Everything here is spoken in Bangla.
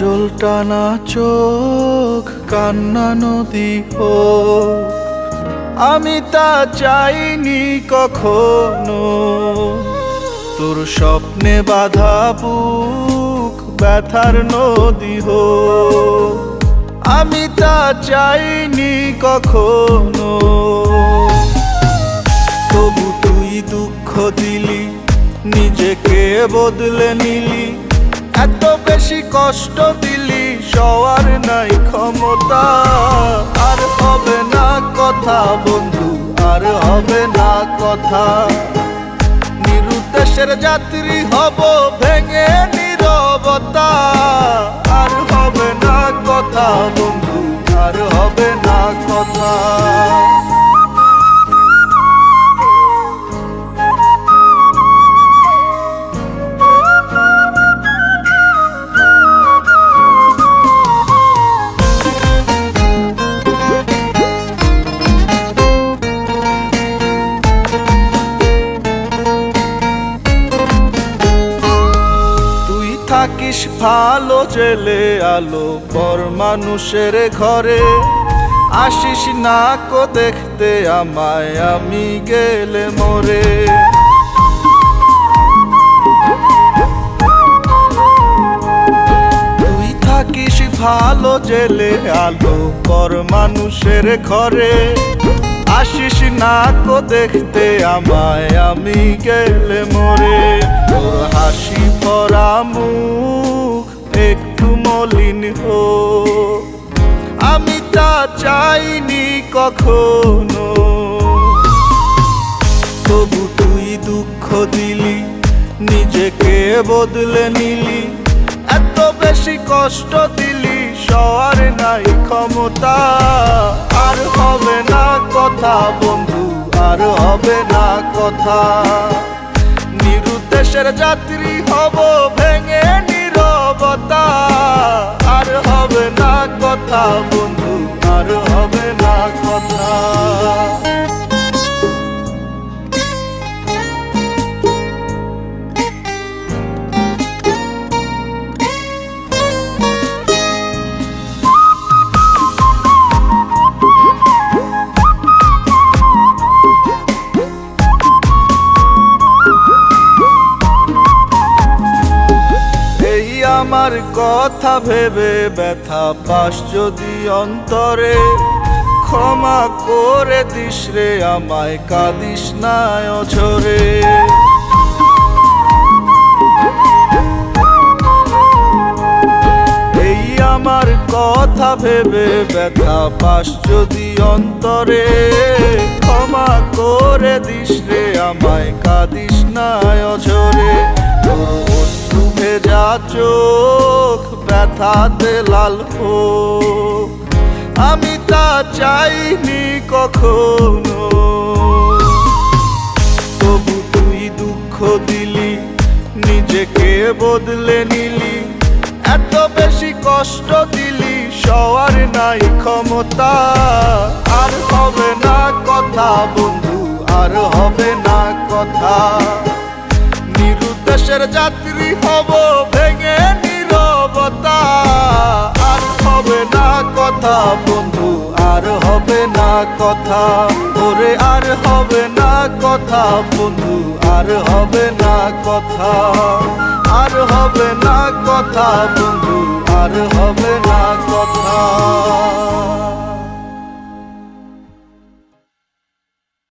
অচল টানা চোখ কান্না নদী হোক, আমি তা চাইনি কখনো। তোর স্বপ্নে বাধা বুক ব্যথার নদী হোক, আমি তা চাইনি কখনো। তবু তুই দুঃখ দিলি, নিজেকে বদলে নিলি, এত বেশি কষ্ট দিলি, সওয়ার নাই ক্ষমতা। আর হবে না কথা বন্ধু, আর হবে না কথা। নিরুদ্দেশের যাত্রী হব ভেঙে নীরবতা। আর হবে না কথা বন্ধু, আর হবে না কথা। থাকিস ভালো জেলে আলো পর মানুষের ঘরে, আসিস না কো দেখতে আমায় আমি গেলে মরে। তুই থাকিস ভালো জেলে আলো পর মানুষের ঘরে, আসিস না কো দেখতে আমায় আমি গেলে মরে। তোর হাসি ভরা মুখ একটু মলিন হোক, আমি তা চাইনি কখনো। তবু তুই দুঃখ দিলি, নিজেকে বদলে নিলি, এত বেশি কষ্ট দিলি, সওয়ার নাই ক্ষমতা। আর হবে না কথা বন্ধু, আর হবে না কথা। নিরুদ্দেশের যাত্রী হব ভেঙে নীরবতা। আর হবে না কথা বন্ধু, আর হবে না কথা। আমার কথা ভেবে ব্যথা পাস যদি অন্তরে, ক্ষমা করে দিস রে আমায়, কাঁদিস না অঝরে। এই আমার কথা ভেবে ব্যথা পাস যদি অন্তরে, ক্ষমা করে দিস রে আমায়, কাঁদিস না অঝরে। অশ্রু ভেজা চোখ ব্যথাতে লাল হোক, আমি তা চাইনি কখনো। তবু তুই দুঃখ দিলি, নিজেকে বদলে নিলি, এত বেশি কষ্ট দিলি, সওয়ার নাই ক্ষমতা। আর হবে না কথা বন্ধু, আর হবে না কথা। নিরুদ্দেশের যাত্রী হব ভেঙে নীরবতা। আর হবে না কথা বন্ধু, আর হবে না কথা। ওরে আর হবে না কথা বন্ধু, আর হবে না কথা। আর হবে না কথা বন্ধু, আর হবে না কথা।